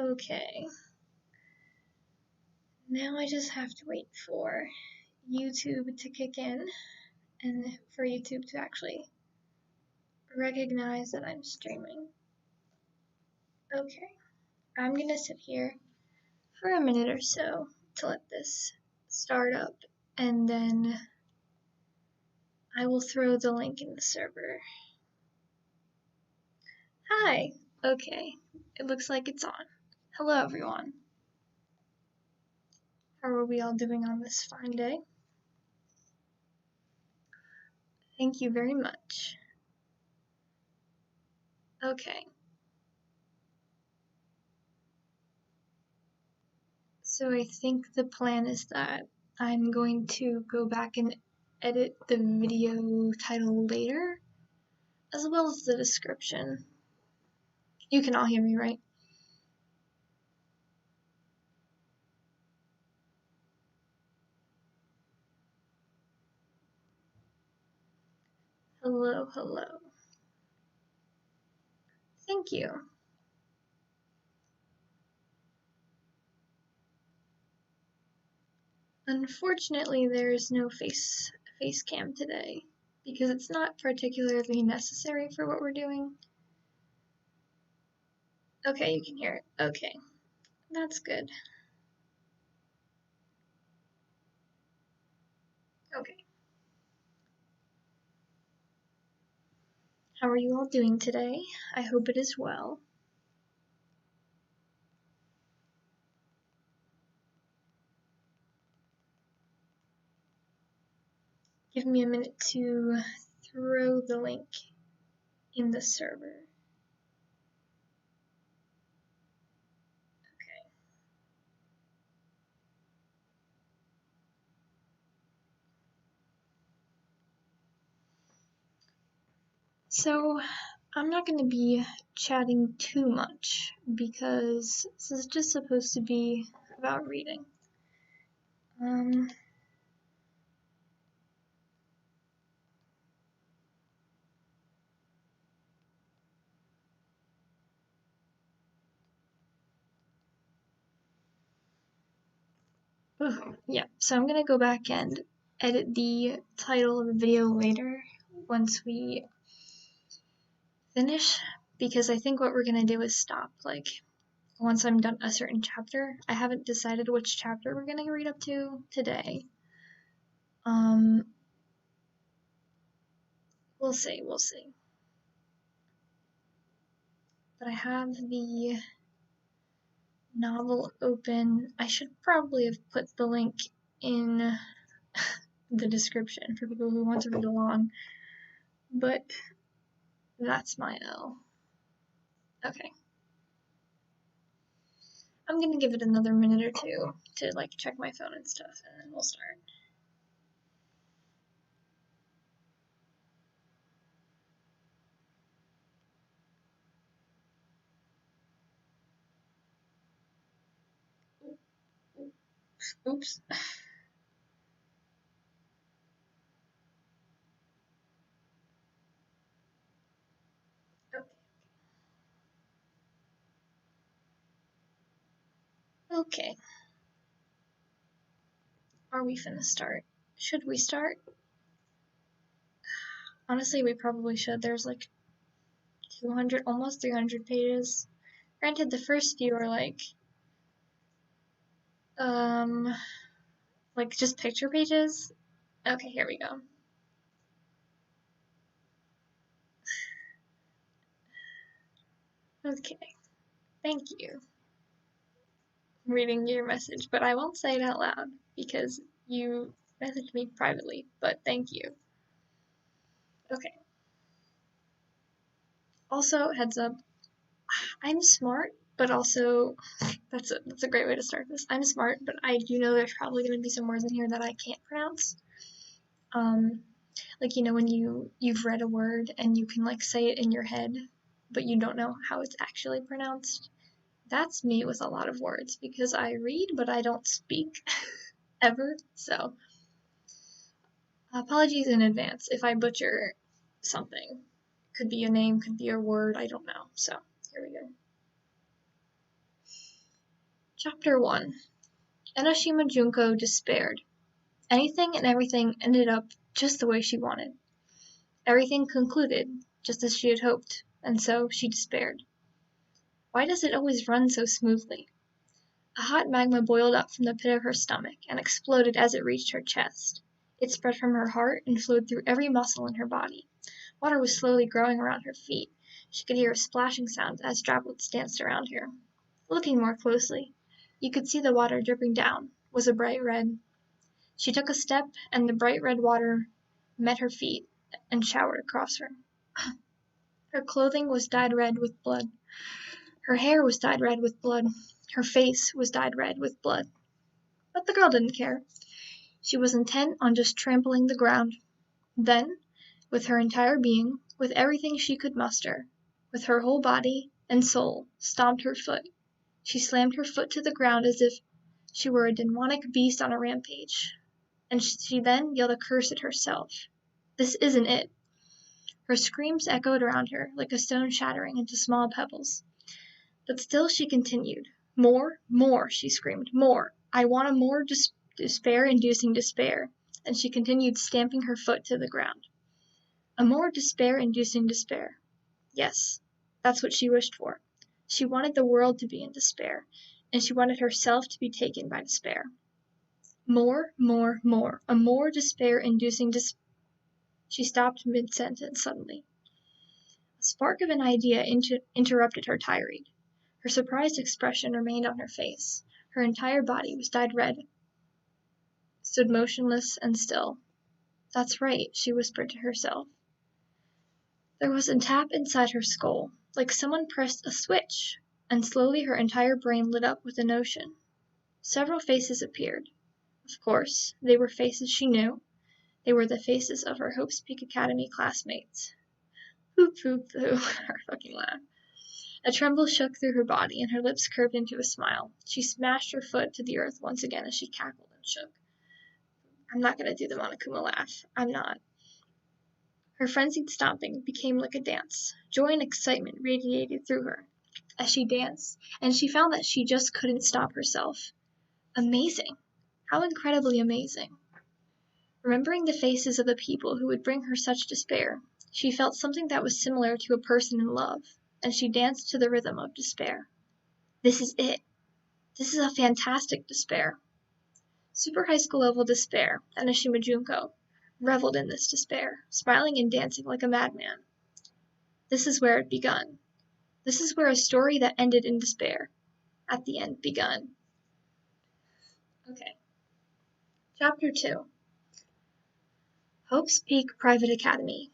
Okay. Now I just have to wait for YouTube to kick in and for YouTube to actually recognize that I'm streaming. Okay. I'm gonna sit here for a minute or so to let this start up, and then I will throw the link in the server. Hi! Okay, it looks like it's on. Hello everyone. How are we all doing on this fine day? Thank you very much. Okay. So I think the plan is that I'm going to go back and edit the video title later, as well as the description. You can all hear me, right? Hello, hello. Thank you. Unfortunately, there's no face cam today, because it's not particularly necessary for what we're doing. Okay, you can hear it. Okay, that's good. Okay. How are you all doing today? I hope it is well. Give me a minute to throw the link in the server. Okay. So, I'm not going to be chatting too much because this is just supposed to be about reading. Yeah, so I'm gonna go back and edit the title of the video later once we finish, because I think what we're gonna do is stop, like, once I'm done a certain chapter. I haven't decided which chapter we're gonna read up to today. We'll see. But I have the novel open. I should probably have put the link in the description for people who want to read along, but that's my L. Okay. I'm gonna give it another minute or two to like check my phone and stuff, and then we'll start. Oops. Okay. Are we finna start? Should we start? Honestly, we probably should. There's like 200, almost 300 pages. Granted, the first few are like just picture pages. Okay, here we go. Okay, thank you. I'm reading your message, but I won't say it out loud because you messaged me privately, but thank you. Okay. Also, heads up, I'm smart, but also, that's a great way to start this. I'm smart, but I do know there's probably going to be some words in here that I can't pronounce. Like, you know, when you've read a word and you can like say it in your head, but you don't know how it's actually pronounced. That's me with a lot of words, because I read, but I don't speak ever, so apologies in advance if I butcher something. Could be a name, could be a word, I don't know. So, here we go. Chapter 1. Enoshima Junko despaired. Anything and everything ended up just the way she wanted. Everything concluded just as she had hoped, and so she despaired. Why does it always run so smoothly? A hot magma boiled up from the pit of her stomach and exploded as it reached her chest. It spread from her heart and flowed through every muscle in her body. Water was slowly growing around her feet. She could hear a splashing sound as droplets danced around her. Looking more closely, you could see the water dripping down was a bright red. She took a step, and the bright red water met her feet and showered across her. Her clothing was dyed red with blood. Her hair was dyed red with blood. Her face was dyed red with blood. But the girl didn't care. She was intent on just trampling the ground. Then, with her entire being, with everything she could muster, with her whole body and soul, stomped her foot. She slammed her foot to the ground as if she were a demonic beast on a rampage. And she then yelled a curse at herself. This isn't it. Her screams echoed around her like a stone shattering into small pebbles. But still she continued. More, more, she screamed. More. I want a more despair-inducing despair. And she continued stamping her foot to the ground. A more despair-inducing despair. Yes, that's what she wished for. She wanted the world to be in despair, and she wanted herself to be taken by despair. More, more, more. A more despair-inducing despair. She stopped mid-sentence suddenly. A spark of an idea interrupted her tirade. Her surprised expression remained on her face. Her entire body was dyed red. Stood motionless and still. That's right, she whispered to herself. There was a tap inside her skull, like someone pressed a switch, and slowly her entire brain lit up with a notion. Several faces appeared. Of course, they were faces she knew. They were the faces of her Hope's Peak Academy classmates. Poop, poop, poo, her fucking laugh. A tremble shook through her body, and her lips curved into a smile. She smashed her foot to the earth once again as she cackled and shook. I'm not going to do the Monokuma laugh. I'm not. Her frenzied stomping became like a dance. Joy and excitement radiated through her as she danced, and she found that she just couldn't stop herself. Amazing! How incredibly amazing! Remembering the faces of the people who would bring her such despair, she felt something that was similar to a person in love, and she danced to the rhythm of despair. This is it. This is a fantastic despair. Super high school level despair, Enoshima Junko, reveled in this despair, smiling and dancing like a madman. This is where it begun. This is where a story that ended in despair, at the end, begun. Okay. Chapter 2. Hope's Peak Private Academy.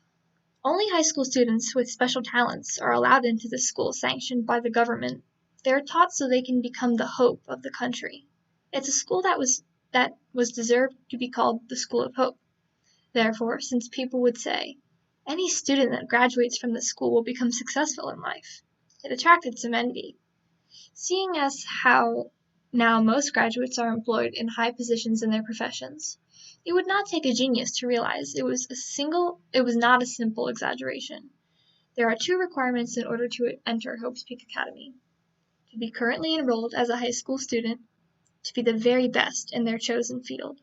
Only high school students with special talents are allowed into this school sanctioned by the government. They are taught so they can become the hope of the country. It's a school that was deserved to be called the School of Hope. Therefore, since people would say, any student that graduates from this school will become successful in life, it attracted some envy. Seeing as how now most graduates are employed in high positions in their professions, it would not take a genius to realize it was not a simple exaggeration. There are 2 requirements in order to enter Hope's Peak Academy: to be currently enrolled as a high school student, to be the very best in their chosen field.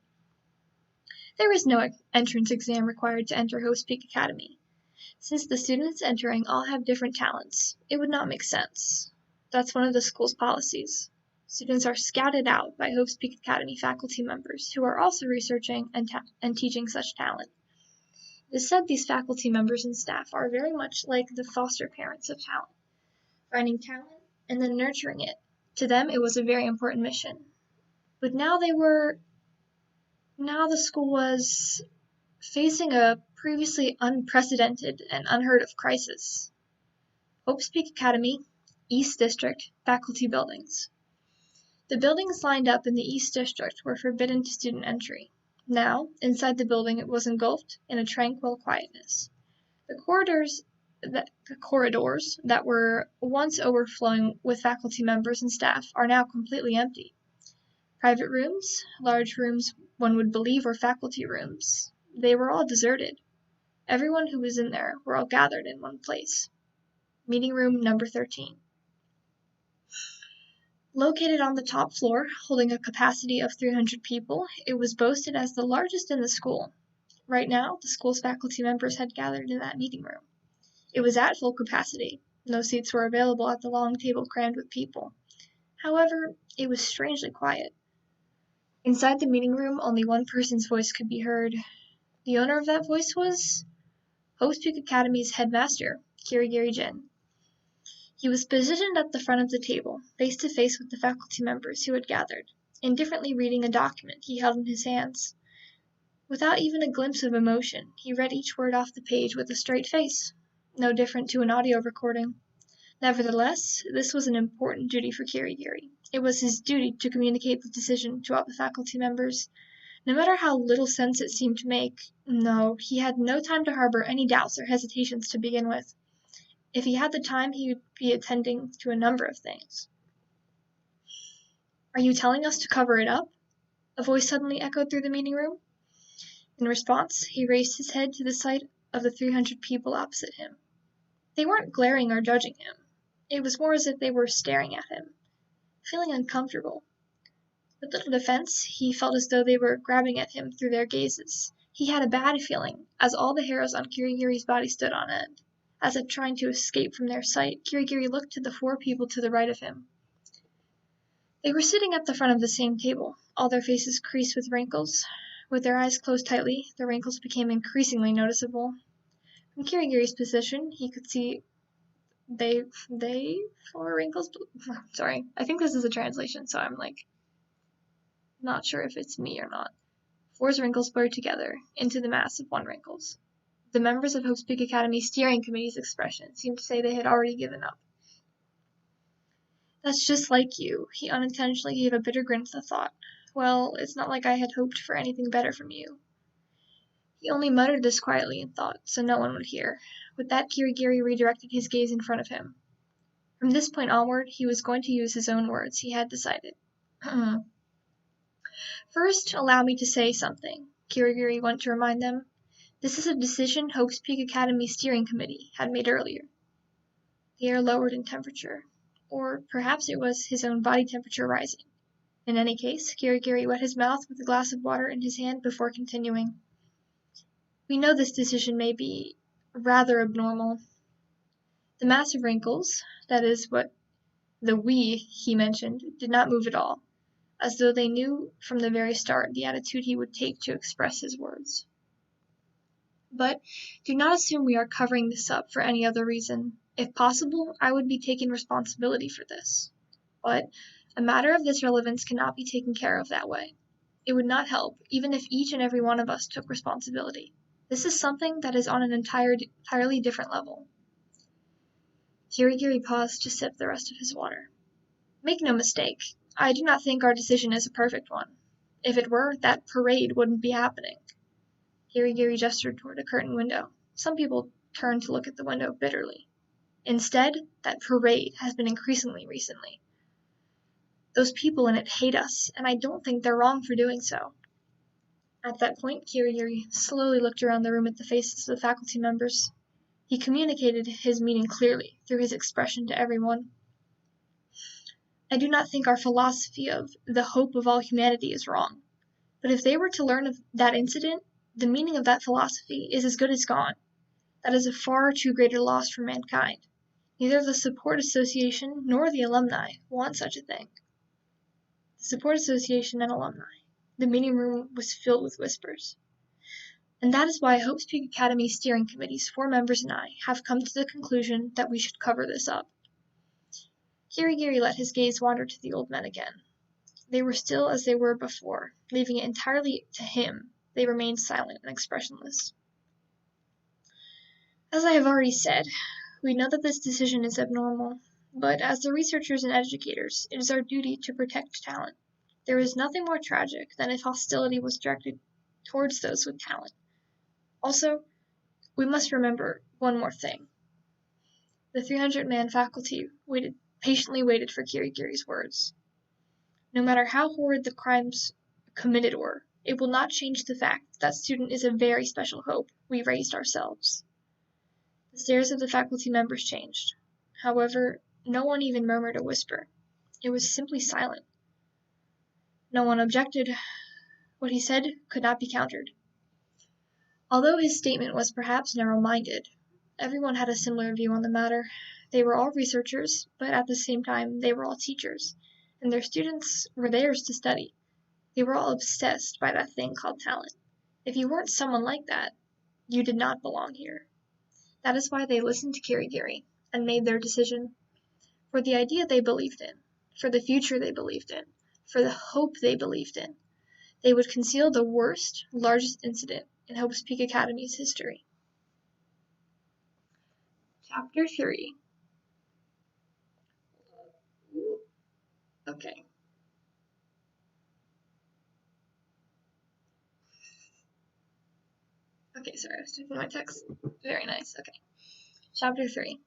There is no entrance exam required to enter Hope's Peak Academy. Since the students entering all have different talents, it would not make sense. That's one of the school's policies. Students are scouted out by Hope's Peak Academy faculty members who are also researching and teaching such talent. It is said these faculty members and staff are very much like the foster parents of talent, finding talent and then nurturing it. To them, it was a very important mission. But now the school was facing a previously unprecedented and unheard of crisis. Hope's Peak Academy, East District, faculty buildings. The buildings lined up in the East District were forbidden to student entry. Now, inside the building it was engulfed in a tranquil quietness. The corridors that were once overflowing with faculty members and staff are now completely empty. Private rooms, large rooms one would believe were faculty rooms, they were all deserted. Everyone who was in there were all gathered in one place. Meeting room number 13. Located on the top floor, holding a capacity of 300 people, it was boasted as the largest in the school. Right now, the school's faculty members had gathered in that meeting room. It was at full capacity. No seats were available at the long table crammed with people. However, it was strangely quiet. Inside the meeting room, only one person's voice could be heard. The owner of that voice was Hope's Peak Academy's headmaster, Kirigiri Jin. He was positioned at the front of the table, face to face with the faculty members who had gathered, indifferently reading a document he held in his hands. Without even a glimpse of emotion, he read each word off the page with a straight face, no different to an audio recording. Nevertheless, this was an important duty for Kirigiri. It was his duty to communicate the decision to all the faculty members, no matter how little sense it seemed to make. No, he had no time to harbor any doubts or hesitations to begin with. If he had the time, he would be attending to a number of things. "Are you telling us to cover it up?" a voice suddenly echoed through the meeting room. In response, he raised his head to the sight of the 300 people opposite him. They weren't glaring or judging him. It was more as if they were staring at him, feeling uncomfortable. With little defense, he felt as though they were grabbing at him through their gazes. He had a bad feeling, as all the hairs on Kirigiri's body stood on end. As if trying to escape from their sight, Kirigiri looked to the 4 people to the right of him. They were sitting at the front of the same table, all their faces creased with wrinkles. With their eyes closed tightly, the wrinkles became increasingly noticeable. From Kirigiri's position, he could see they 4 wrinkles. Sorry, I think this is a translation, so I'm not sure if it's me or not. 4 wrinkles blurred together into the mass of 1 wrinkles. The members of Hope's Peak Academy Steering Committee's expression seemed to say they had already given up. "That's just like you." He unintentionally gave a bitter grin at the thought. "Well, it's not like I had hoped for anything better from you." He only muttered this quietly in thought, so no one would hear. With that, Kirigiri redirected his gaze in front of him. From this point onward, he was going to use his own words, he had decided. "First, allow me to say something," Kirigiri went to remind them. "This is a decision Hope's Peak Academy Steering Committee had made earlier." The air lowered in temperature, or perhaps it was his own body temperature rising. In any case, Kirigiri wet his mouth with a glass of water in his hand before continuing. "We know this decision may be rather abnormal." The mass of wrinkles, that is what the "we" he mentioned, did not move at all, as though they knew from the very start the attitude he would take to express his words. "But do not assume we are covering this up for any other reason. If possible, I would be taking responsibility for this. But a matter of this relevance cannot be taken care of that way. It would not help, even if each and every one of us took responsibility. This is something that is on an entirely different level." Kirigiri paused to sip the rest of his water. "Make no mistake, I do not think our decision is a perfect one. If it were, that parade wouldn't be happening." Kirigiri gestured toward a curtained window. Some people turned to look at the window bitterly. "Instead, that parade has been increasingly recently. Those people in it hate us, and I don't think they're wrong for doing so." At that point, Kirigiri slowly looked around the room at the faces of the faculty members. He communicated his meaning clearly through his expression to everyone. "I do not think our philosophy of the hope of all humanity is wrong. But if they were to learn of that incident, the meaning of that philosophy is as good as gone. That is a far too great a loss for mankind. Neither the Support Association nor the alumni want such a thing." The Support Association and alumni. The meeting room was filled with whispers. "And that is why Hope's Peak Academy Steering Committee's 4 members and I have come to the conclusion that we should cover this up." Kirigiri let his gaze wander to the old men again. They were still as they were before, leaving it entirely to him. They remained silent and expressionless. "As I have already said, we know that this decision is abnormal, but as the researchers and educators, it is our duty to protect talent. There is nothing more tragic than if hostility was directed towards those with talent. Also, we must remember one more thing." The 300-man faculty patiently waited for Kirigiri's words. "No matter how horrid the crimes committed were, it will not change the fact that student is a very special hope we raised ourselves." The stares of the faculty members changed. However, no one even murmured a whisper. It was simply silent. No one objected. What he said could not be countered. Although his statement was perhaps narrow-minded, everyone had a similar view on the matter. They were all researchers, but at the same time they were all teachers, and their students were theirs to study. They were all obsessed by that thing called talent. If you weren't someone like that, you did not belong here. That is why they listened to Kirigiri and made their decision. For the idea they believed in, for the future they believed in, for the hope they believed in, they would conceal the worst, largest incident in Hope's Peak Academy's history. Chapter 3. Okay. Okay, sorry, I was typing my text. Very nice, okay. Chapter 3.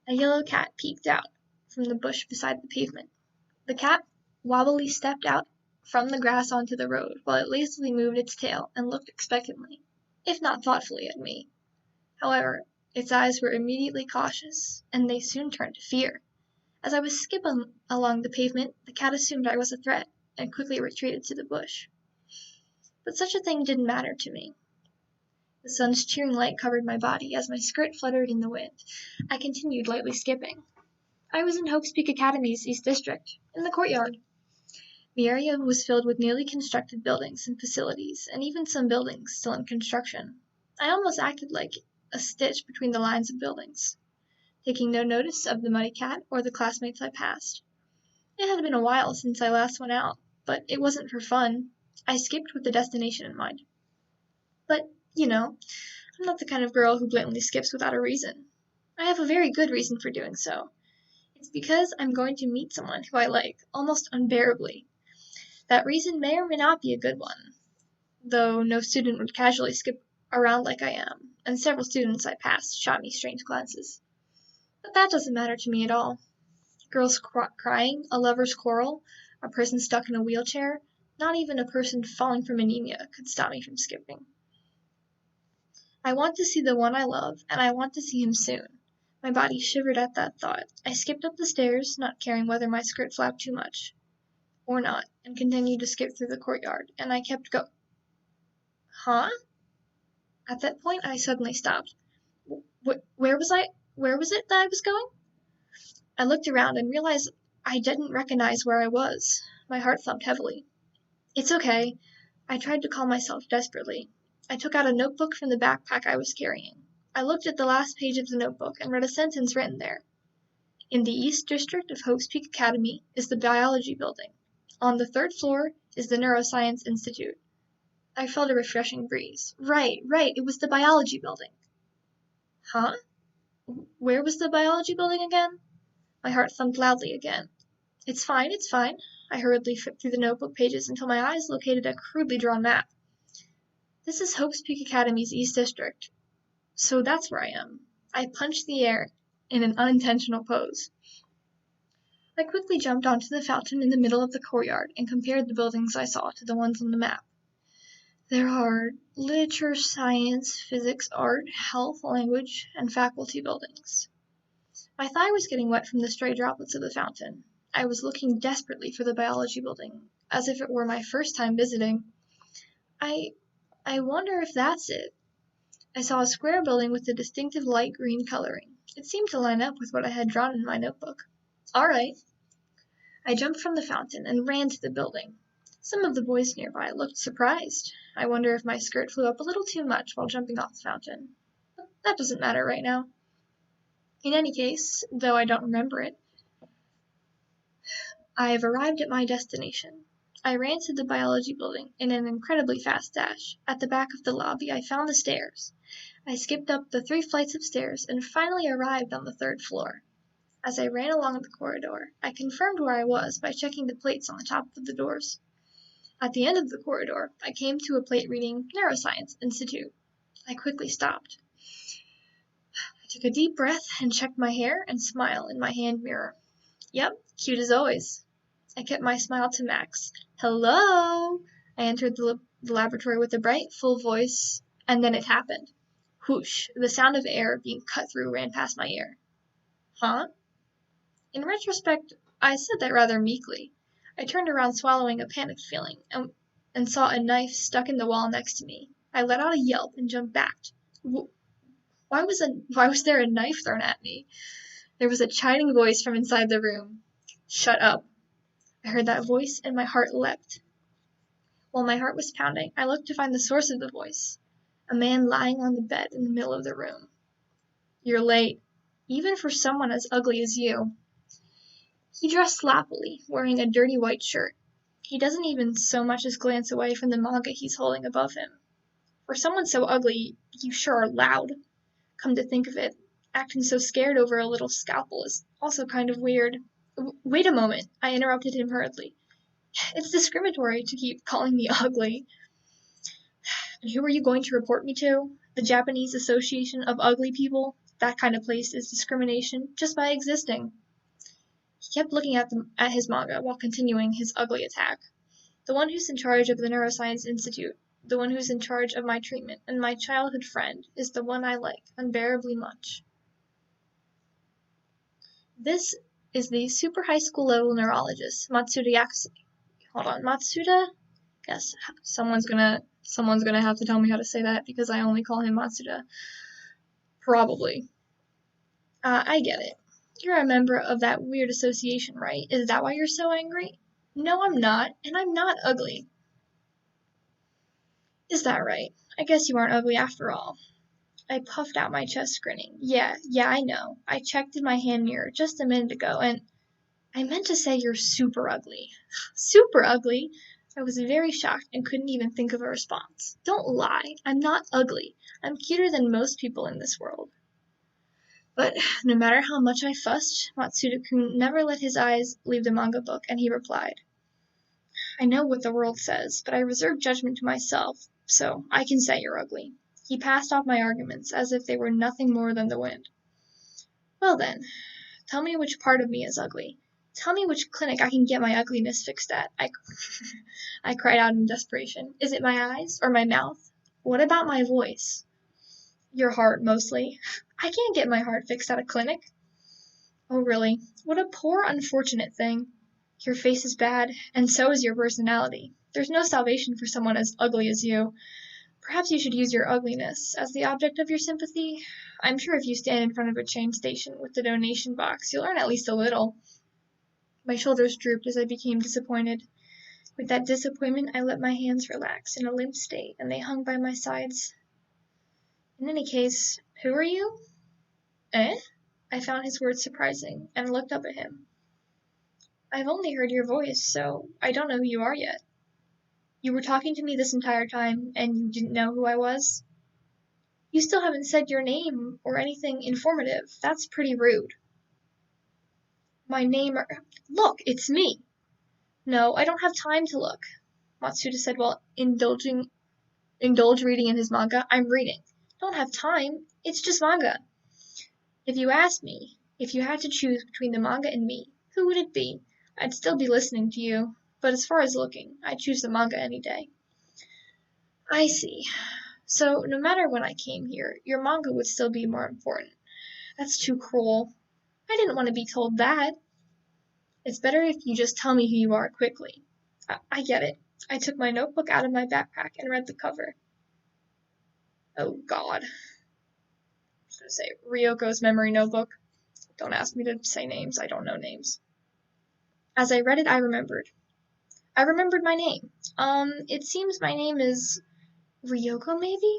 A yellow cat peeked out from the bush beside the pavement. The cat wobbly stepped out from the grass onto the road, while it lazily moved its tail and looked expectantly, if not thoughtfully, at me. However, its eyes were immediately cautious, and they soon turned to fear. As I was skipping along the pavement, the cat assumed I was a threat, and quickly retreated to the bush. But such a thing didn't matter to me. The sun's cheering light covered my body as my skirt fluttered in the wind. I continued lightly skipping. I was in Hope's Peak Academy's East District, in the courtyard. The area was filled with newly constructed buildings and facilities, and even some buildings still in construction. I almost acted like a stitch between the lines of buildings, taking no notice of the muddy cat or the classmates I passed. It had been a while since I last went out, but it wasn't for fun. I skipped with the destination in mind. But, I'm not the kind of girl who blatantly skips without a reason. I have a very good reason for doing so. It's because I'm going to meet someone who I like, almost unbearably. That reason may or may not be a good one, though no student would casually skip around like I am, and several students I passed shot me strange glances. But that doesn't matter to me at all. Girls crying, a lover's quarrel, a person stuck in a wheelchair, not even a person falling from anemia could stop me from skipping. I want to see the one I love, and I want to see him soon. My body shivered at that thought. I skipped up the stairs, not caring whether my skirt flapped too much or not, and continued to skip through the courtyard, and I kept going. Huh? At that point, I suddenly stopped. Where was I? Where was it that I was going? I looked around and realized I didn't recognize where I was. My heart thumped heavily. It's okay. I tried to calm myself desperately. I took out a notebook from the backpack I was carrying. I looked at the last page of the notebook and read a sentence written there. In the East District of Hope's Peak Academy is the biology building. On the 3rd floor is the Neuroscience Institute. I felt a refreshing breeze. Right, it was the biology building. Huh? Where was the biology building again? My heart thumped loudly again. It's fine. I hurriedly flipped through the notebook pages until my eyes located a crudely drawn map. This is Hope's Peak Academy's East District. So that's where I am. I punched the air in an unintentional pose. I quickly jumped onto the fountain in the middle of the courtyard and compared the buildings I saw to the ones on the map. There are literature, science, physics, art, health, language, and faculty buildings. My thigh was getting wet from the stray droplets of the fountain. I was looking desperately for the biology building, as if it were my first time visiting. I wonder if that's it. I saw a square building with a distinctive light green coloring. It seemed to line up with what I had drawn in my notebook. All right. I jumped from the fountain and ran to the building. Some of the boys nearby looked surprised. I wonder if my skirt flew up a little too much while jumping off the fountain. But that doesn't matter right now. In any case, though I don't remember it, I have arrived at my destination. I ran to the biology building in an incredibly fast dash. At the back of the lobby, I found the stairs. I skipped up the 3 flights of stairs and finally arrived on the 3rd floor. As I ran along the corridor, I confirmed where I was by checking the plates on the top of the doors. At the end of the corridor, I came to a plate reading Neuroscience Institute. I quickly stopped. I took a deep breath and checked my hair and smile in my hand mirror. Yep, cute as always. I kept my smile to max. Hello! I entered the laboratory with a bright, full voice, and then it happened. Whoosh! The sound of air being cut through ran past my ear. Huh? In retrospect, I said that rather meekly. I turned around swallowing a panicked feeling, and saw a knife stuck in the wall next to me. I let out a yelp and jumped back. Why was there a knife thrown at me? There was a chiding voice from inside the room. Shut up. I heard that voice and my heart leapt. While my heart was pounding, I looked to find the source of the voice. A man lying on the bed in the middle of the room. You're late, even for someone as ugly as you. He dressed sloppily, wearing a dirty white shirt. He doesn't even so much as glance away from the manga he's holding above him. For someone so ugly, you sure are loud. Come to think of it, acting so scared over a little scalpel is also kind of weird. Wait a moment, I interrupted him hurriedly. It's discriminatory to keep calling me ugly. And who are you going to report me to? The Japanese Association of Ugly People? That kind of place is discrimination just by existing. He kept looking at his manga while continuing his ugly attack. The one who's in charge of the Neuroscience Institute, the one who's in charge of my treatment, and my childhood friend is the one I like unbearably much. This is the super high school level neurologist, Matsuda Yakusei. Hold on, Matsuda? Yes, someone's gonna have to tell me how to say that because I only call him Matsuda. Probably. I get it. You're a member of that weird association, right? Is that why you're so angry? No, I'm not, and I'm not ugly. Is that right? I guess you aren't ugly after all. I puffed out my chest, grinning. Yeah, I know. I checked in my hand mirror just a minute ago, and I meant to say you're super ugly. Super ugly? I was very shocked and couldn't even think of a response. Don't lie. I'm not ugly. I'm cuter than most people in this world. But no matter how much I fussed, Matsuda-kun never let his eyes leave the manga book, and he replied, I know what the world says, but I reserve judgment to myself, so I can say you're ugly. He passed off my arguments as if they were nothing more than the wind. Well then, tell me which part of me is ugly. Tell me which clinic I can get my ugliness fixed at. I cried out in desperation. Is it my eyes or my mouth? What about my voice? Your heart, mostly. I can't get my heart fixed at a clinic. Oh, really? What a poor, unfortunate thing. Your face is bad, and so is your personality. There's no salvation for someone as ugly as you. Perhaps you should use your ugliness as the object of your sympathy. I'm sure if you stand in front of a train station with the donation box, you'll earn at least a little. My shoulders drooped as I became disappointed. With that disappointment, I let my hands relax in a limp state, and they hung by my sides. In any case, who are you? Eh? I found his words surprising, and looked up at him. I've only heard your voice, so I don't know who you are yet. You were talking to me this entire time, and you didn't know who I was? You still haven't said your name or anything informative. That's pretty rude. My name Look, it's me! No, I don't have time to look, Matsuda said while indulge reading in his manga. I'm reading. Don't have time. It's just manga. If you asked me, if you had to choose between the manga and me, who would it be? I'd still be listening to you, but as far as looking, I'd choose the manga any day. I see. So, no matter when I came here, your manga would still be more important. That's too cruel. I didn't want to be told that. It's better if you just tell me who you are quickly. I get it. I took my notebook out of my backpack and read the cover. Oh, God. I was going to say Ryoko's memory notebook. Don't ask me to say names. I don't know names. As I read it, I remembered. I remembered my name. It seems my name is Ryoko, maybe?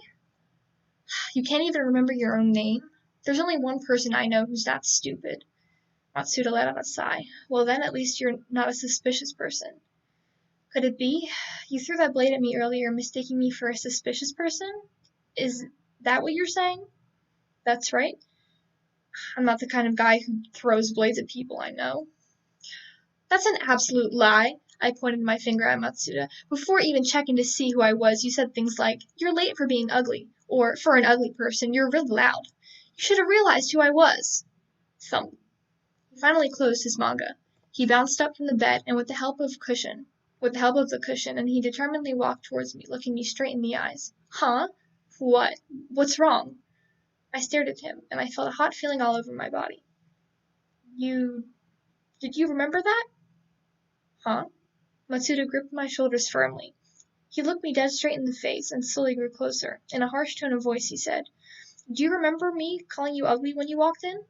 You can't even remember your own name? There's only one person I know who's that stupid. Matsuda let out a sigh. Well then, at least you're not a suspicious person. Could it be? You threw that blade at me earlier, mistaking me for a suspicious person? Is that what you're saying? That's right. I'm not the kind of guy who throws blades at people I know. That's an absolute lie. I pointed my finger at Matsuda. Before even checking to see who I was, you said things like, you're late for being ugly, or for an ugly person, you're really loud. You should have realized who I was. Thump. He finally closed his manga. He bounced up from the bed, and with the help of the cushion, and he determinedly walked towards me, looking me straight in the eyes. Huh? What? What's wrong? I stared at him, and I felt a hot feeling all over my body. You Did you remember that? Huh? Matsuda gripped my shoulders firmly. He looked me dead straight in the face and slowly grew closer. In a harsh tone of voice, he said, Do you remember me calling you ugly when you walked in?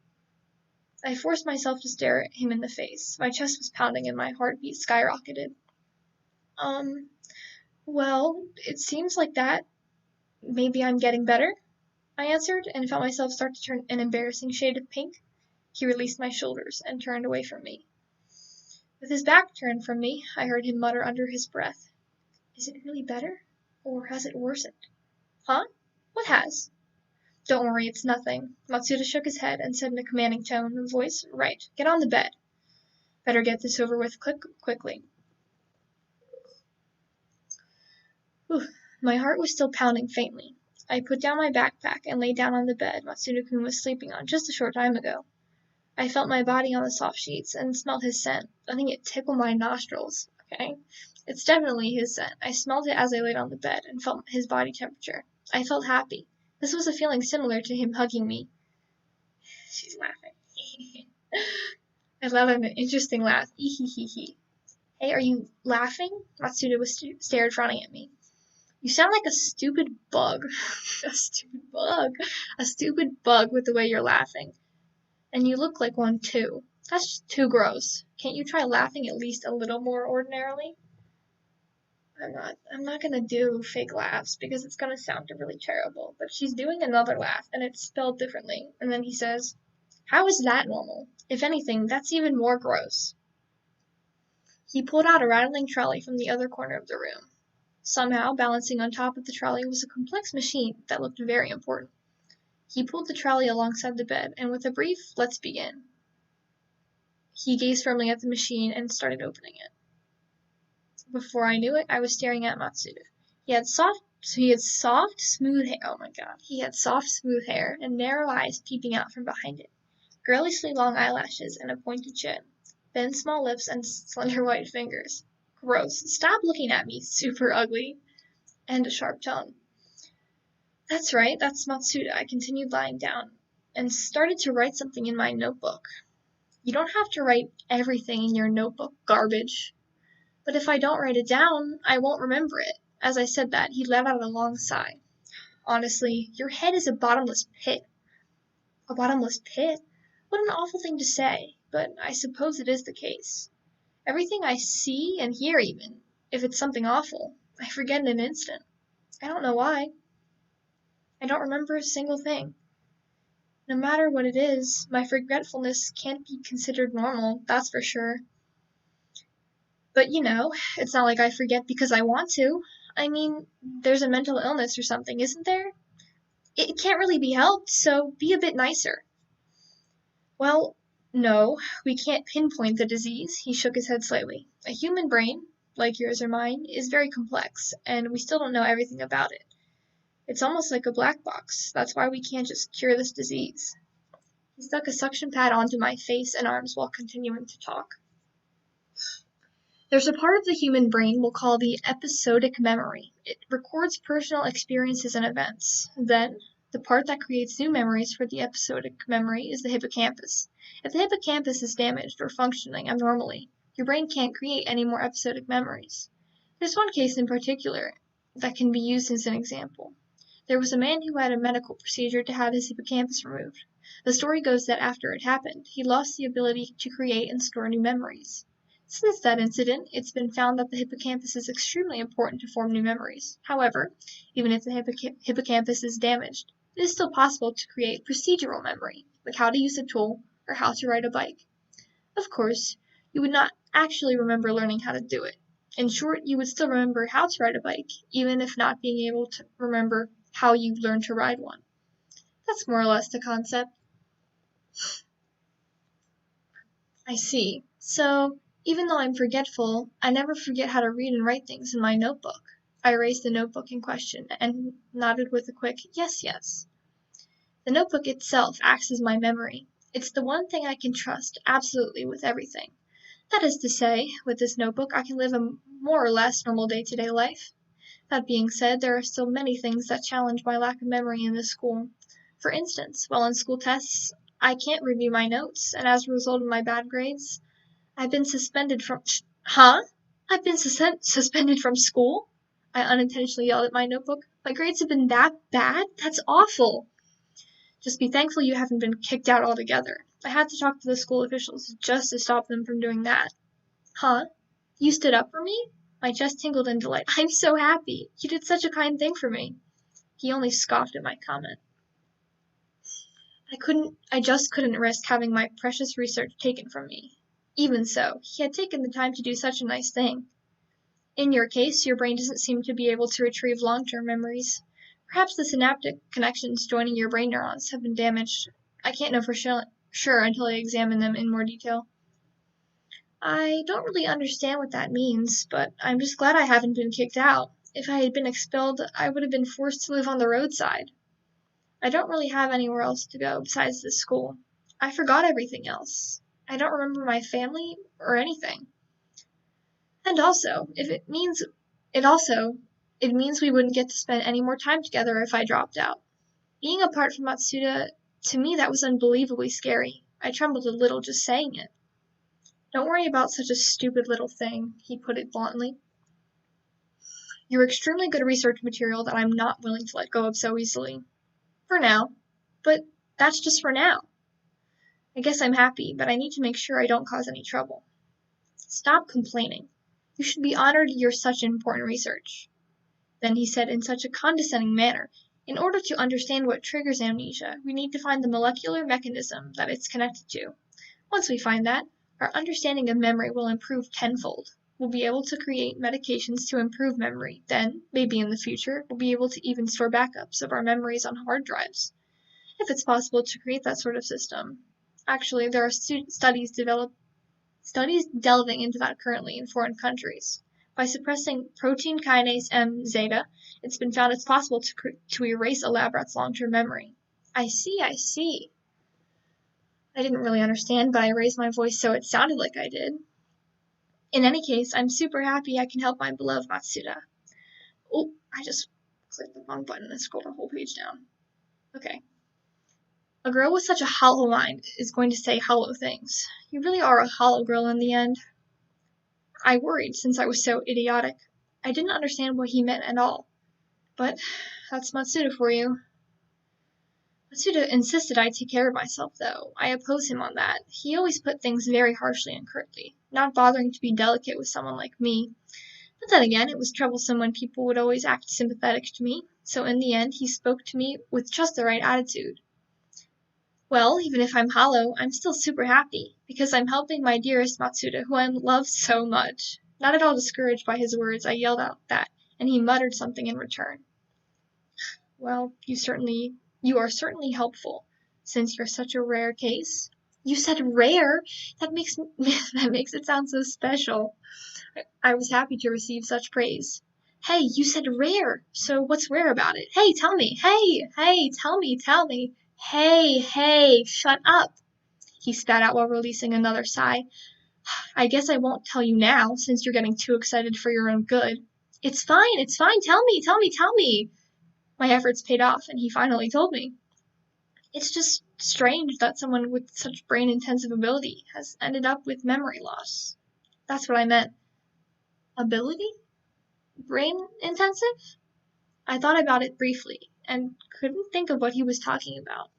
I forced myself to stare at him in the face. My chest was pounding and my heartbeat skyrocketed. Well, it seems like that. Maybe I'm getting better, I answered, and felt myself start to turn an embarrassing shade of pink. He released my shoulders and turned away from me. With his back turned from me, I heard him mutter under his breath, Is it really better? Or has it worsened? Huh? What has? Don't worry, it's nothing. Matsuda shook his head and said in a commanding tone of voice, Right, get on the bed. Better get this over with quickly. Whew. My heart was still pounding faintly. I put down my backpack and lay down on the bed Matsuda-kun was sleeping on just a short time ago. I felt my body on the soft sheets and smelled his scent, letting it tickle my nostrils. Okay? It's definitely his scent. I smelled it as I laid on the bed and felt his body temperature. I felt happy. This was a feeling similar to him hugging me. She's laughing. I let out an interesting laugh. Ee-hee-hee-hee. Hey, are you laughing? Matsuda stared, frowning at me. You sound like a stupid bug. A stupid bug. A stupid bug with the way you're laughing. And you look like one, too. That's just too gross. Can't you try laughing at least a little more ordinarily? I'm not gonna do fake laughs because it's gonna sound really terrible. But she's doing another laugh, and it's spelled differently. And then he says, How is that normal? If anything, that's even more gross. He pulled out a rattling trolley from the other corner of the room. Somehow, balancing on top of the trolley was a complex machine that looked very important. He pulled the trolley alongside the bed, and with a brief, Let's begin, he gazed firmly at the machine and started opening it. Before I knew it, I was staring at Matsuda. He had soft, smooth hair. Oh my god. He had soft, smooth hair and narrow eyes peeping out from behind it. Girlishly long eyelashes and a pointed chin. Thin, small lips and slender white fingers. Gross. Stop looking at me, super ugly. And a sharp tongue. That's right, that's Matsuda. I continued lying down and started to write something in my notebook. You don't have to write everything in your notebook, garbage. But if I don't write it down, I won't remember it. As I said that, he let out a long sigh. Honestly, your head is a bottomless pit. A bottomless pit? What an awful thing to say, but I suppose it is the case. Everything I see and hear even, if it's something awful, I forget in an instant. I don't know why. I don't remember a single thing. No matter what it is, my forgetfulness can't be considered normal, that's for sure. But it's not like I forget because I want to. I mean, there's a mental illness or something, isn't there? It can't really be helped, so be a bit nicer. Well, no, we can't pinpoint the disease, he shook his head slightly. A human brain, like yours or mine, is very complex, and we still don't know everything about it. It's almost like a black box. That's why we can't just cure this disease. He stuck a suction pad onto my face and arms while continuing to talk. There's a part of the human brain we'll call the episodic memory. It records personal experiences and events. Then, the part that creates new memories for the episodic memory is the hippocampus. If the hippocampus is damaged or functioning abnormally, your brain can't create any more episodic memories. There's one case in particular that can be used as an example. There was a man who had a medical procedure to have his hippocampus removed. The story goes that after it happened, he lost the ability to create and store new memories. Since that incident, it's been found that the hippocampus is extremely important to form new memories. However, even if the hippocampus is damaged, it is still possible to create procedural memory, like how to use a tool or how to ride a bike. Of course, you would not actually remember learning how to do it. In short, you would still remember how to ride a bike, even if not being able to remember how you learned to ride one. That's more or less the concept. I see. So, even though I'm forgetful, I never forget how to read and write things in my notebook. I raised the notebook in question and nodded with a quick yes, yes. The notebook itself acts as my memory. It's the one thing I can trust absolutely with everything. That is to say, with this notebook, I can live a more or less normal day-to-day life. That being said, there are still many things that challenge my lack of memory in this school. For instance, while on school tests, I can't review my notes, and as a result of my bad grades, I've been suspended from... Huh? I've been suspended from school? I unintentionally yelled at my notebook. My grades have been that bad? That's awful. Just be thankful you haven't been kicked out altogether. I had to talk to the school officials just to stop them from doing that. Huh? You stood up for me? My chest tingled in delight. I'm so happy. You did such a kind thing for me. He only scoffed at my comment. I just couldn't risk having my precious research taken from me. Even so, he had taken the time to do such a nice thing. In your case, your brain doesn't seem to be able to retrieve long-term memories. Perhaps the synaptic connections joining your brain neurons have been damaged. I can't know for sure until I examine them in more detail. I don't really understand what that means, but I'm just glad I haven't been kicked out. If I had been expelled, I would have been forced to live on the roadside. I don't really have anywhere else to go besides this school. I forgot everything else. I don't remember my family or anything. And also, it means we wouldn't get to spend any more time together if I dropped out. Being apart from Matsuda, to me that was unbelievably scary. I trembled a little just saying it. Don't worry about such a stupid little thing, he put it bluntly. You're extremely good research material that I'm not willing to let go of so easily. For now. But that's just for now. I guess I'm happy, but I need to make sure I don't cause any trouble. Stop complaining. You should be honored you're such important research. Then he said in such a condescending manner, in order to understand what triggers amnesia, we need to find the molecular mechanism that it's connected to. Once we find that, our understanding of memory will improve tenfold. We'll be able to create medications to improve memory. Then, maybe in the future, we'll be able to even store backups of our memories on hard drives. If it's possible to create that sort of system. Actually, there are studies delving into that currently in foreign countries. By suppressing protein kinase M-zeta, it's been found it's possible to erase a lab rat's long-term memory. I see. I didn't really understand, but I raised my voice so it sounded like I did. In any case, I'm super happy I can help my beloved Matsuda. Oh, I just clicked the wrong button and scrolled the whole page down. Okay. A girl with such a hollow mind is going to say hollow things. You really are a hollow girl in the end. I worried since I was so idiotic. I didn't understand what he meant at all. But that's Matsuda for you. Matsuda insisted I take care of myself, though. I oppose him on that. He always put things very harshly and curtly, not bothering to be delicate with someone like me. But then again, it was troublesome when people would always act sympathetic to me, so in the end he spoke to me with just the right attitude. Well, even if I'm hollow, I'm still super happy, because I'm helping my dearest Matsuda, who I love so much. Not at all discouraged by his words, I yelled out that, and he muttered something in return. Well, you are certainly helpful, since you're such a rare case. You said rare? That makes it sound so special. I was happy to receive such praise. Hey, you said rare, so what's rare about it? Hey, tell me. Hey, tell me. Hey, shut up. He spat out while releasing another sigh. I guess I won't tell you now, since you're getting too excited for your own good. It's fine, tell me. My efforts paid off, and he finally told me. It's just strange that someone with such brain-intensive ability has ended up with memory loss. That's what I meant. Ability? Brain-intensive? I thought about it briefly, and couldn't think of what he was talking about.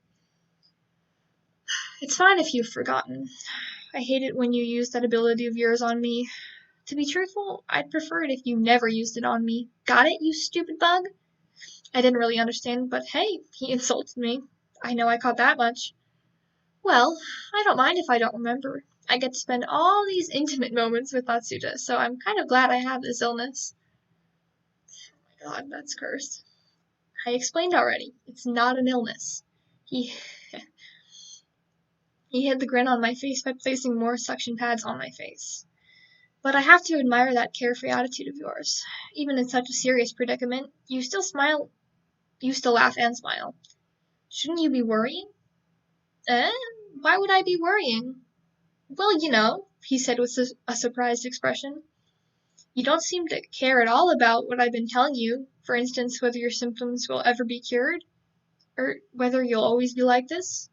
It's fine if you've forgotten. I hate it when you use that ability of yours on me. To be truthful, I'd prefer it if you never used it on me. Got it, you stupid bug? I didn't really understand, but hey, he insulted me. I know I caught that much. Well, I don't mind if I don't remember. I get to spend all these intimate moments with Matsuda, so I'm kind of glad I have this illness. Oh my god, that's cursed. I explained already. It's not an illness. He hid the grin on my face by placing more suction pads on my face. But I have to admire that carefree attitude of yours. Even in such a serious predicament, you still laugh and smile. Shouldn't you be worrying? Why would I be worrying? Well, he said with a surprised expression. You don't seem to care at all about what I've been telling you. For instance, whether your symptoms will ever be cured, or whether you'll always be like this.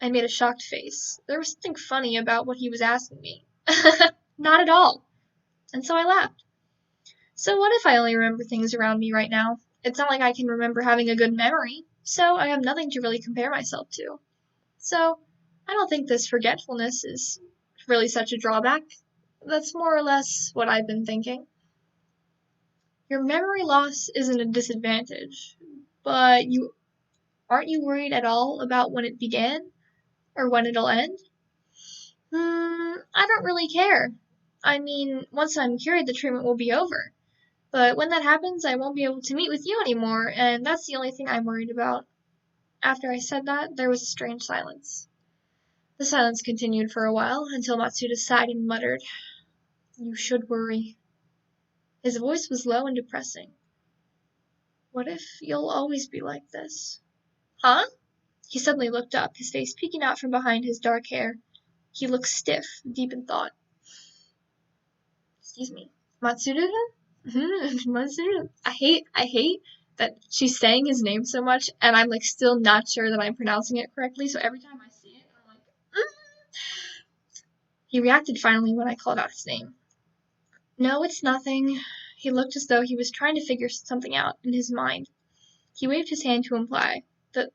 I made a shocked face. There was something funny about what he was asking me. Not at all. And so I laughed. So what if I only remember things around me right now? It's not like I can remember having a good memory, so I have nothing to really compare myself to. So I don't think this forgetfulness is really such a drawback. That's more or less what I've been thinking. Your memory loss isn't a disadvantage, but aren't you worried at all about when it began? Or when it'll end? I don't really care. I mean, once I'm cured, the treatment will be over. But when that happens, I won't be able to meet with you anymore, and that's the only thing I'm worried about. After I said that, there was a strange silence. The silence continued for a while, until Matsuda sighed and muttered, "You should worry." His voice was low and depressing. "What if you'll always be like this?" Huh? He suddenly looked up, his face peeking out from behind his dark hair. He looked stiff, deep in thought. Excuse me. Matsuda? Matsuda? I hate that she's saying his name so much, and I'm like still not sure that I'm pronouncing it correctly, so every time I see it, I'm like, He reacted finally when I called out his name. No, it's nothing. He looked as though he was trying to figure something out in his mind. He waved his hand to imply that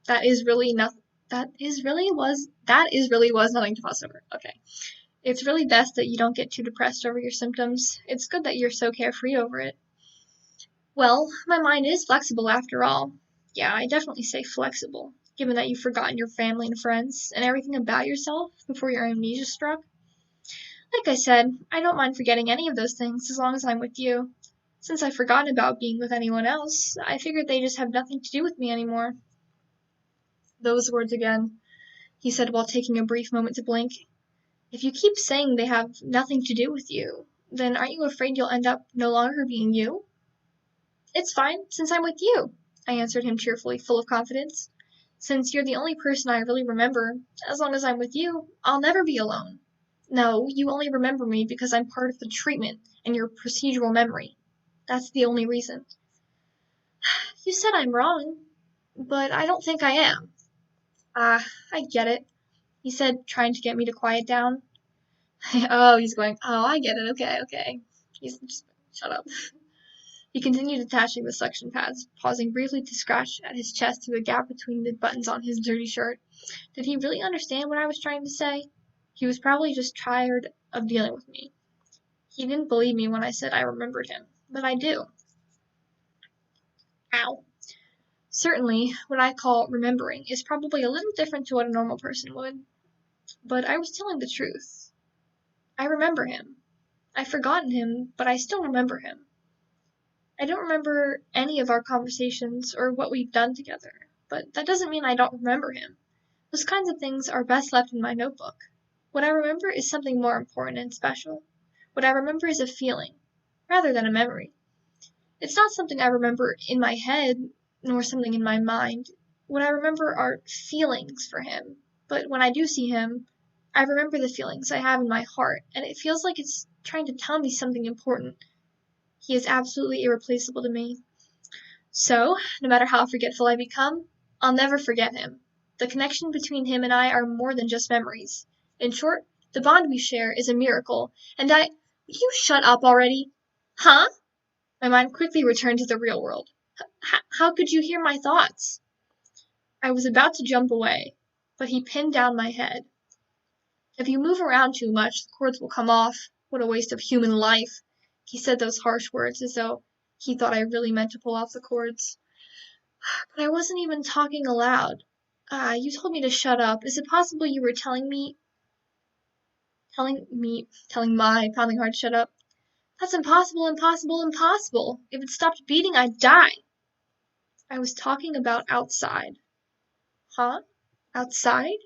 that is really nothing. That is really was nothing to fuss over. Okay. It's really best that you don't get too depressed over your symptoms. It's good that you're so carefree over it. Well, my mind is flexible after all. Yeah, I definitely say flexible, given that you've forgotten your family and friends and everything about yourself before your amnesia struck. Like I said, I don't mind forgetting any of those things as long as I'm with you. Since I've forgotten about being with anyone else, I figured they just have nothing to do with me anymore. Those words again, he said while taking a brief moment to blink. If you keep saying they have nothing to do with you, then aren't you afraid you'll end up no longer being you? It's fine, since I'm with you, I answered him cheerfully, full of confidence. Since you're the only person I really remember, as long as I'm with you, I'll never be alone. No, you only remember me because I'm part of the treatment and your procedural memory. That's the only reason. You said I'm wrong, but I don't think I am. I get it, he said, trying to get me to quiet down. He's going, I get it, okay. He's just, shut up. He continued detaching the suction pads, pausing briefly to scratch at his chest through the gap between the buttons on his dirty shirt. Did he really understand what I was trying to say? He was probably just tired of dealing with me. He didn't believe me when I said I remembered him, but I do. Ow. Certainly, what I call remembering is probably a little different to what a normal person would, but I was telling the truth. I remember him. I've forgotten him, but I still remember him. I don't remember any of our conversations or what we've done together, but that doesn't mean I don't remember him. Those kinds of things are best left in my notebook. What I remember is something more important and special. What I remember is a feeling, rather than a memory. It's not something I remember in my head, nor something in my mind. What I remember are feelings for him, but when I do see him, I remember the feelings I have in my heart, and it feels like it's trying to tell me something important. He is absolutely irreplaceable to me. So, no matter how forgetful I become, I'll never forget him. The connection between him and I are more than just memories. In short, the bond we share is a miracle, and Will you shut up already? Huh? My mind quickly returned to the real world. How could you hear my thoughts? I was about to jump away, but he pinned down my head. If you move around too much, the cords will come off. What a waste of human life. He said those harsh words as though he thought I really meant to pull off the cords. But I wasn't even talking aloud. You told me to shut up. Is it possible you were telling my pounding heart to shut up? That's impossible. If it stopped beating, I'd die. I was talking about outside. Huh? Outside?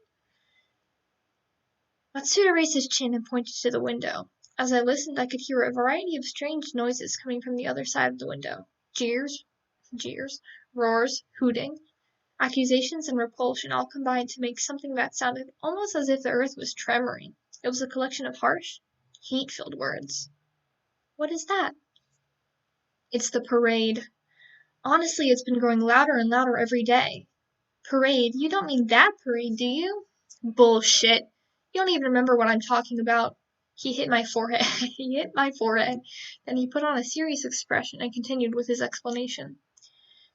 Matsuda raised his chin and pointed to the window. As I listened, I could hear a variety of strange noises coming from the other side of the window. Jeers, roars, hooting. Accusations and repulsion all combined to make something that sounded almost as if the earth was tremoring. It was a collection of harsh, hate-filled words. What is that? It's the parade. Honestly, it's been growing louder and louder every day. Parade? You don't mean that parade, do you? Bullshit. You don't even remember what I'm talking about. He hit my forehead. He hit my forehead. Then he put on a serious expression and continued with his explanation.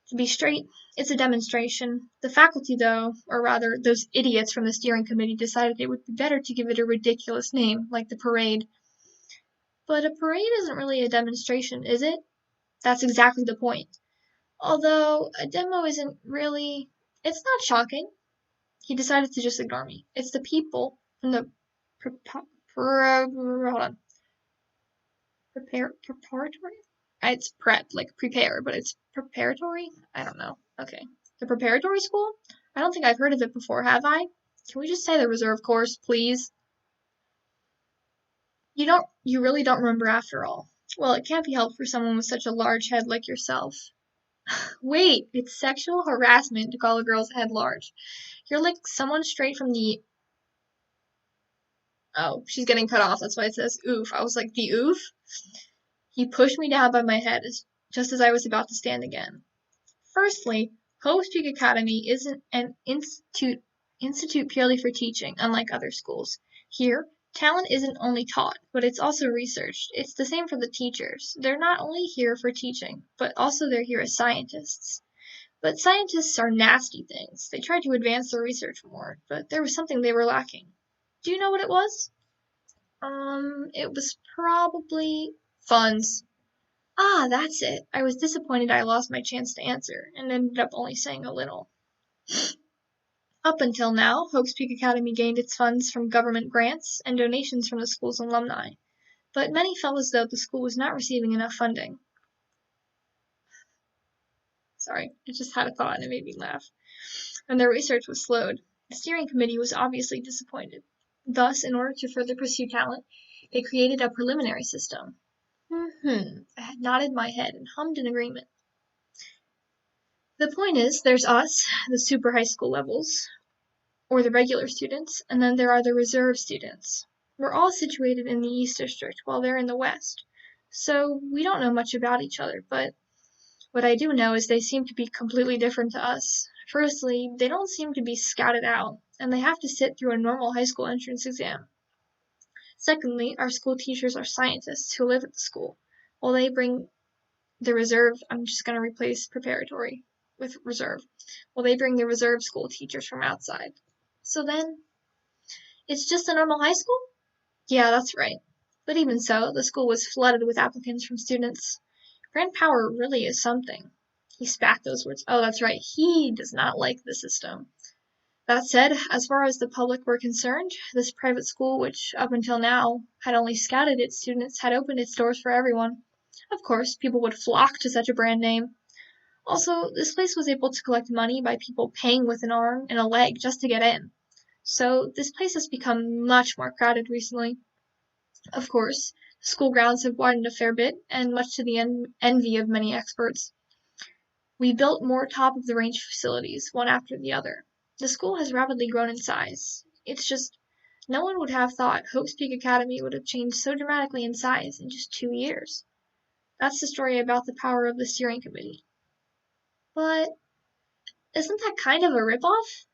To be straight, it's a demonstration. The faculty, though, or rather, those idiots from the steering committee decided it would be better to give it a ridiculous name, like the parade. But a parade isn't really a demonstration, is it? That's exactly the point. Although, a demo isn't really... It's not shocking. He decided to just ignore me. It's the people from the... hold on. Preparatory? It's prep, like prepare, but it's preparatory? I don't know. Okay. The preparatory school? I don't think I've heard of it before, have I? Can we just say the reserve course, please? You really don't remember after all. Well, it can't be helped for someone with such a large head like yourself. Wait, it's sexual harassment to call a girl's head large. You're like someone straight from the... Oh, she's getting cut off, that's why it says oof. I was like, the oof? He pushed me down by my head just as I was about to stand again. Firstly, Hope's Peak Academy isn't an institute purely for teaching, unlike other schools. Here, talent isn't only taught, but it's also researched. It's the same for the teachers. They're not only here for teaching, but also they're here as scientists. But scientists are nasty things. They try to advance their research more, but there was something they were lacking. Do you know what it was? It was probably funds. Ah, that's it. I was disappointed I lost my chance to answer, and ended up only saying a little. Up until now, Hope's Peak Academy gained its funds from government grants and donations from the school's alumni, but many felt as though the school was not receiving enough funding. Sorry, I just had a thought and it made me laugh. And their research was slowed. The steering committee was obviously disappointed. Thus, in order to further pursue talent, they created a preliminary system. I had nodded my head and hummed in agreement. The point is, there's us, the super high school levels, or the regular students, and then there are the reserve students. We're all situated in the East District, while they're in the West. So, we don't know much about each other, but what I do know is they seem to be completely different to us. Firstly, they don't seem to be scouted out, and they have to sit through a normal high school entrance exam. Secondly, our school teachers are scientists who live at the school, while they bring the reserve, I'm just going to replace preparatory with reserve, while they bring the reserve school teachers from outside. So then, it's just a normal high school? Yeah, that's right. But even so, the school was flooded with applicants from students. Grand power really is something. He spat those words. Oh, that's right. He does not like the system. That said, as far as the public were concerned, this private school, which up until now had only scouted its students, had opened its doors for everyone. Of course, people would flock to such a brand name. Also, this place was able to collect money by people paying with an arm and a leg just to get in. So, this place has become much more crowded recently. Of course, the school grounds have widened a fair bit, and much to the envy of many experts. We built more top-of-the-range facilities, one after the other. The school has rapidly grown in size. It's just, no one would have thought Hope's Peak Academy would have changed so dramatically in size in just 2 years. That's the story about the power of the steering committee. But, isn't that kind of a ripoff?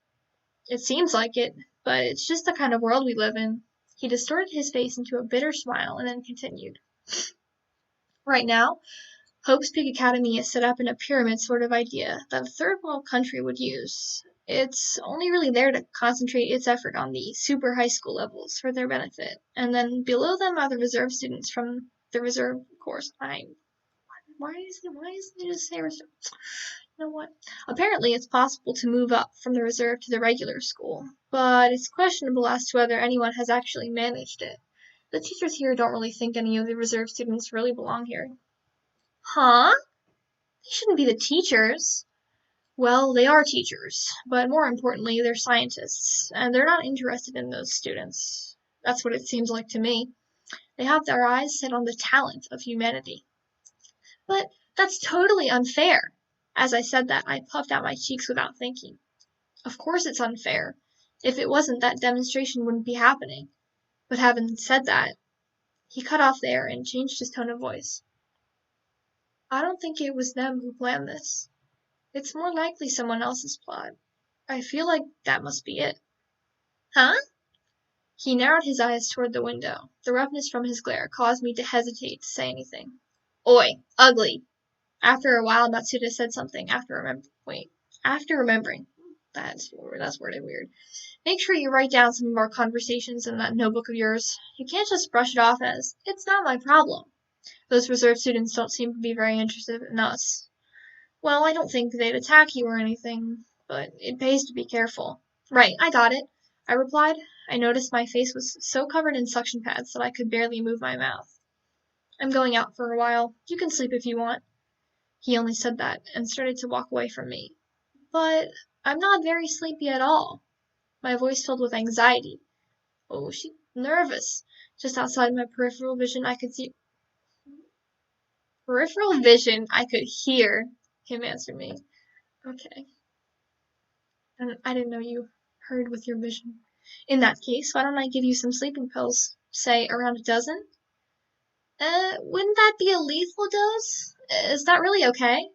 It seems like it, but it's just the kind of world we live in. He distorted his face into a bitter smile and then continued. Right now, Hope's Peak Academy is set up in a pyramid sort of idea that a third world country would use. It's only really there to concentrate its effort on the super high school levels for their benefit, and then below them are the reserve students from the reserve course. Why isn't it just say reserve? You know what? Apparently it's possible to move up from the reserve to the regular school, but it's questionable as to whether anyone has actually managed it. The teachers here don't really think any of the reserve students really belong here. Huh? They shouldn't be the teachers. Well, they are teachers, but more importantly, they're scientists, and they're not interested in those students. That's what it seems like to me. They have their eyes set on the talent of humanity. But that's totally unfair. As I said that, I puffed out my cheeks without thinking. Of course it's unfair. If it wasn't, that demonstration wouldn't be happening. But having said that, he cut off there and changed his tone of voice. I don't think it was them who planned this. It's more likely someone else's plot. I feel like that must be it. Huh? He narrowed his eyes toward the window. The roughness from his glare caused me to hesitate to say anything. Oi, ugly. After a while, Matsuda said something after remembering. That's worded weird. Make sure you write down some of our conversations in that notebook of yours. You can't just brush it off as, it's not my problem. Those reserve students don't seem to be very interested in us. Well, I don't think they'd attack you or anything, but it pays to be careful. Right, I got it, I replied. I noticed my face was so covered in suction pads that I could barely move my mouth. I'm going out for a while. You can sleep if you want. He only said that and started to walk away from me. But I'm not very sleepy at all. My voice filled with anxiety. Oh, she's nervous. Just outside my peripheral vision, I could hear him answer me. Okay. And I didn't know you heard with your vision. In that case, why don't I give you some sleeping pills? Say around a dozen? Wouldn't that be a lethal dose? Is that really okay?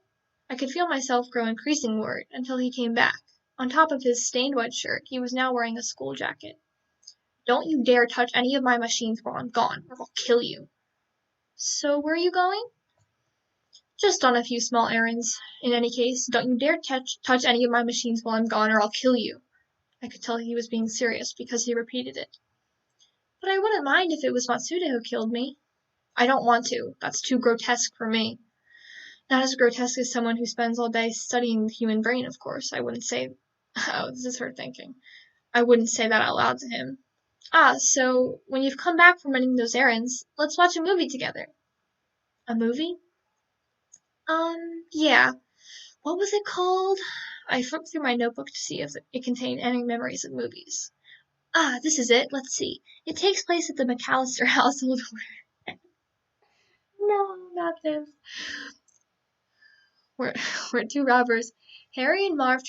I could feel myself grow increasingly worried until he came back. On top of his stained white shirt, he was now wearing a school jacket. Don't you dare touch any of my machines while I'm gone, or I'll kill you. So where are you going? Just on a few small errands. In any case, don't you dare touch any of my machines while I'm gone, or I'll kill you. I could tell he was being serious because he repeated it. But I wouldn't mind if it was Matsuda who killed me. I don't want to. That's too grotesque for me. Not as grotesque as someone who spends all day studying the human brain, of course. I wouldn't say... Oh, this is her thinking. I wouldn't say that out loud to him. So when you've come back from running those errands, let's watch a movie together. A movie? Yeah. What was it called? I flipped through my notebook to see if it contained any memories of movies. This is it. Let's see. It takes place at the McAllister household. No, not this. We're two robbers. Harry and Marv.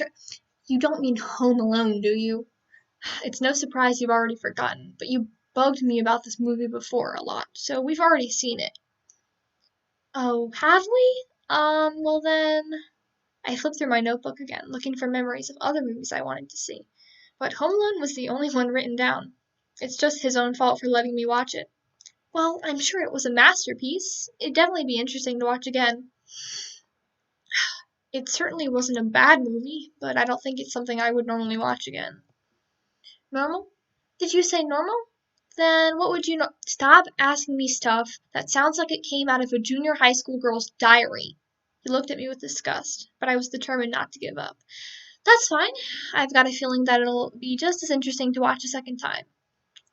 You don't mean Home Alone, do you? It's no surprise you've already forgotten, but you bugged me about this movie before a lot, so we've already seen it. Oh, have we? Well then... I flipped through my notebook again, looking for memories of other movies I wanted to see. But Home Alone was the only one written down. It's just his own fault for letting me watch it. Well, I'm sure it was a masterpiece. It'd definitely be interesting to watch again. It certainly wasn't a bad movie, but I don't think it's something I would normally watch again. Normal? Did you say normal? Then what would you know? Stop asking me stuff that sounds like it came out of a junior high school girl's diary. He looked at me with disgust, but I was determined not to give up. That's fine. I've got a feeling that it'll be just as interesting to watch a second time.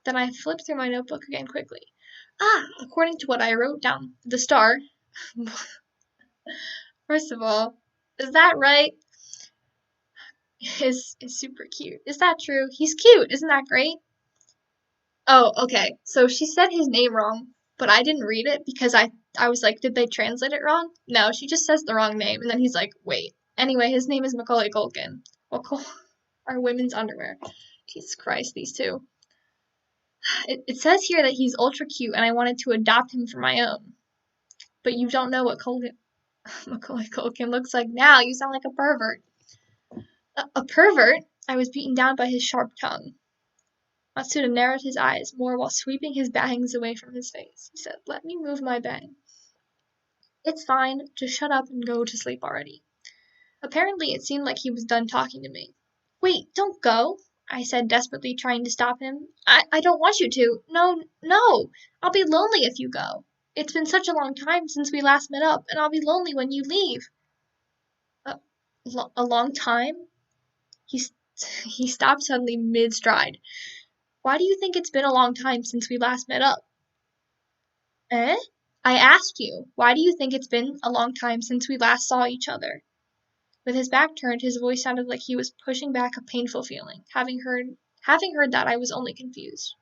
Then I flipped through my notebook again quickly. According to what I wrote down at the start. First of all, is that right? Is super cute. Is that true? He's cute. Isn't that great? Oh, okay. So she said his name wrong, but I didn't read it because I was like, did they translate it wrong? No, she just says the wrong name, and then he's like, wait. Anyway, his name is Macaulay Culkin. Well, are women's underwear. Jesus Christ, these two. It says here that he's ultra cute, and I wanted to adopt him for my own. But you don't know what Macaulay Culkin looks like now. You sound like a pervert. A pervert? I was beaten down by his sharp tongue. Matsuda narrowed his eyes more while sweeping his bangs away from his face. He said, let me move my bang. It's fine. Just shut up and go to sleep already. Apparently, it seemed like he was done talking to me. Wait, don't go, I said, desperately trying to stop him. I don't want you to. No. I'll be lonely if you go. It's been such a long time since we last met up, and I'll be lonely when you leave. A long time? He stopped suddenly mid-stride. Why do you think it's been a long time since we last met up? Eh? I asked you, why do you think it's been a long time since we last saw each other? With his back turned, his voice sounded like he was pushing back a painful feeling. Having heard that, I was only confused.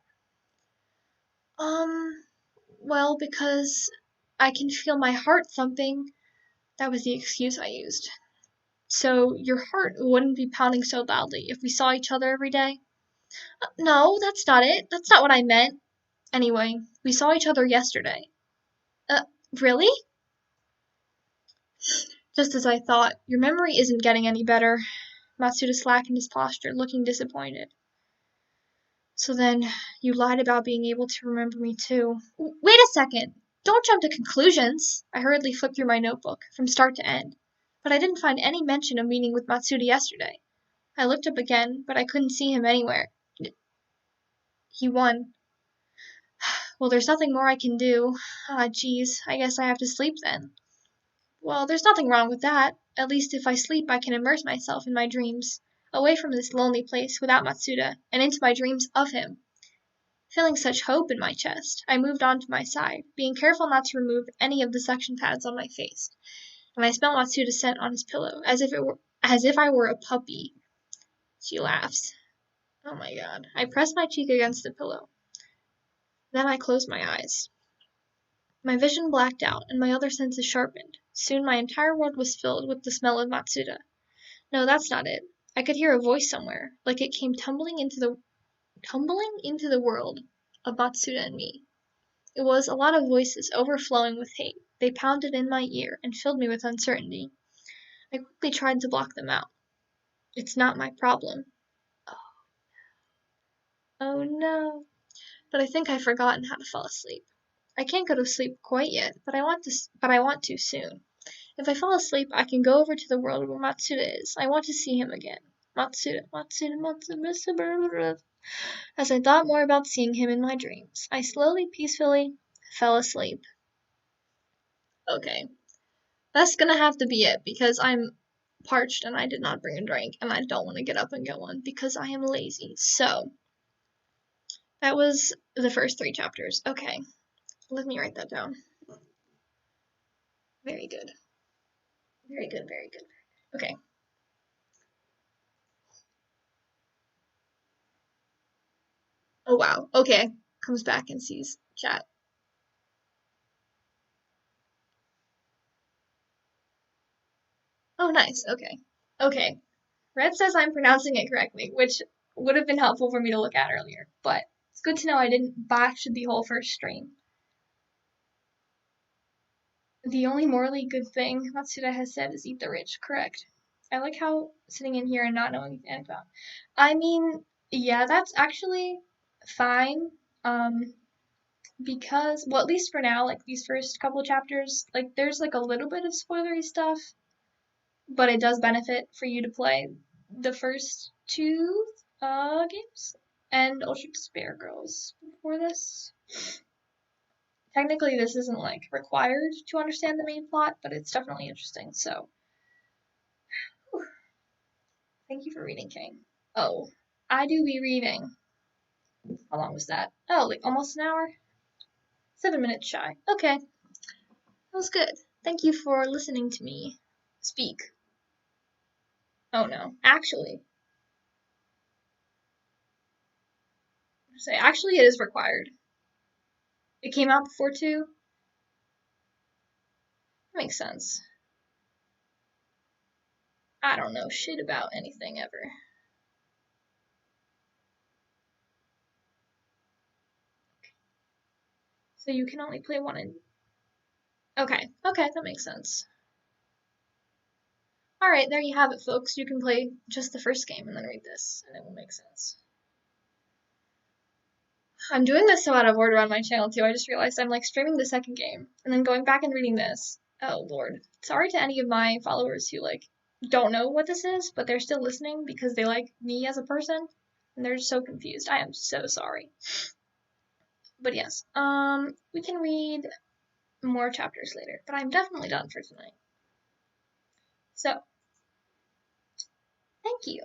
Well, because I can feel my heart thumping. That was the excuse I used. So your heart wouldn't be pounding so loudly if we saw each other every day? No, that's not it. That's not what I meant. Anyway, we saw each other yesterday. Really? Just as I thought. Your memory isn't getting any better. Matsuda slackened his posture, looking disappointed. So then, you lied about being able to remember me too. Wait a second! Don't jump to conclusions! I hurriedly flipped through my notebook, from start to end. But I didn't find any mention of meeting with Matsuda yesterday. I looked up again, but I couldn't see him anywhere. He won. Well, there's nothing more I can do. Ah, geez, I guess I have to sleep then. Well, there's nothing wrong with that. At least if I sleep, I can immerse myself in my dreams, away from this lonely place without Matsuda, and into my dreams of him. Feeling such hope in my chest, I moved on to my side, being careful not to remove any of the suction pads on my face, and I smelled Matsuda's scent on his pillow, as if I were a puppy. She laughs. Oh my god. I pressed my cheek against the pillow. Then I closed my eyes. My vision blacked out, and my other senses sharpened. Soon my entire world was filled with the smell of Matsuda. No, that's not it. I could hear a voice somewhere, like it came tumbling into the world of Matsuda and me. It was a lot of voices overflowing with hate. They pounded in my ear and filled me with uncertainty. I quickly tried to block them out. It's not my problem. Oh no. But I think I've forgotten how to fall asleep. I can't go to sleep quite yet, but I want to soon. If I fall asleep, I can go over to the world where Matsuda is. I want to see him again. Matsuda. As I thought more about seeing him in my dreams, I slowly, peacefully fell asleep. Okay. That's gonna have to be it, because I'm parched and I did not bring a drink, and I don't want to get up and get one because I am lazy. So, that was the first 3 chapters. Okay. Let me write that down. Very good. Very good, very good. Okay. Oh, wow. Okay. Comes back and sees chat. Oh, nice. Okay. Okay. Red says I'm pronouncing it correctly, which would have been helpful for me to look at earlier, but it's good to know I didn't botch the whole first stream. The only morally good thing Matsuda has said is eat the rich. Correct. I like how sitting in here and not knowing anything about. I mean, yeah, that's actually fine. Because, well, at least for now, like these first couple chapters, like there's like a little bit of spoilery stuff, but it does benefit for you to play the first 2 games and Ultra Despair Girls before this. Technically, this isn't like required to understand the main plot, but it's definitely interesting. So, whew. Thank you for reading, King. Oh, I do be reading. How long was that? Oh, like almost an hour? 7 minutes shy. Okay. That was good. Thank you for listening to me speak. Oh no. Actually, it is required. It came out before 2? That makes sense. I don't know shit about anything ever. So you can only play one in... Okay, that makes sense. Alright, there you have it, folks. You can play just the first game and then read this, and it will make sense. I'm doing this so out of order on my channel, too. I just realized I'm, like, streaming the second game, and then going back and reading this. Oh, Lord. Sorry to any of my followers who, like, don't know what this is, but they're still listening because they like me as a person, and they're so confused. I am so sorry. But yes, we can read more chapters later, but I'm definitely done for tonight. So, thank you.